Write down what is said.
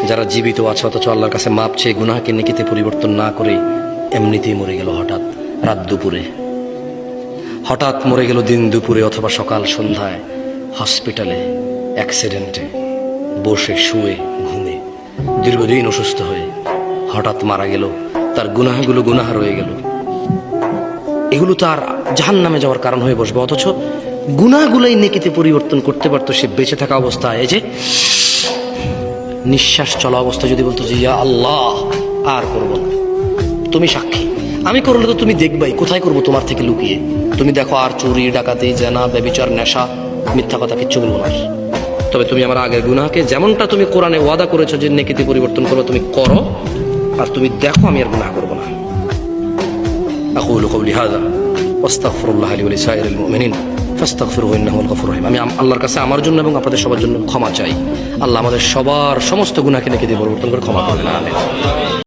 যারা জীবিত আছে অথচ আল্লাহর কাছে মাপ চেয়ে গুনাহকে নেকিতে পরিবর্তন না করে এমনিতেই মরে গেল হঠাৎ রাত দুপুরে, হঠাৎ মরে গেল দিন দুপুরে অথবা সকাল সন্ধ্যায়, হসপিটালে, অ্যাক্সিডেন্টে, বসে শুয়ে ঘুমে, দীর্ঘদিন অসুস্থ হয়ে হঠাৎ মারা গেল। তার গুনাহগুলো গুনাহ রয়ে গেল, এগুলো তার জাহান্নামে যাওয়ার কারণ হয়ে বসবে। অথচ গুনাহগুলোই নেকিতে পরিবর্তন করতে পারতো সে বেঁচে থাকা অবস্থায়। এই যে নিঃশ্বাস চলা অবস্থা যদি বলতো যে ইয়া আল্লাহ আর করবো না, তুমি সাক্ষী, আমি করলে তো তুমি দেখবাই, কোথায় করবো তোমার থেকে লুকিয়ে। তুমি দেখো আর চুরি ডাকাতি জেনা ব্যভিচার নেশা মিথ্যা কথা কিচ্ছু বলবো না, তবে তুমি আমার আগের গুনাহকে যেমনটা তুমি কোরআনে ওয়াদা করেছো যে নেকিতে পরিবর্তন করবে তুমি করো, আর তুমি দেখো আমি আর গুনাহ করবো না। আকুলু কওলি হাযা ওয়াস্তাগফিরুল্লাহ লি ওয়া লিসাইরিল মুমিনিন ফাস্তাগফিরুহু ইন্নাহু আল গফুরুর রহিম। আমি আল্লাহর কাছে আমার জন্য এবং আপনাদের সবার জন্য ক্ষমা চাই। আল্লাহ আমাদের সবার সমস্ত গুনাহকে নেকিতে পরিবর্তন করে ক্ষমা করবেন। আমিন।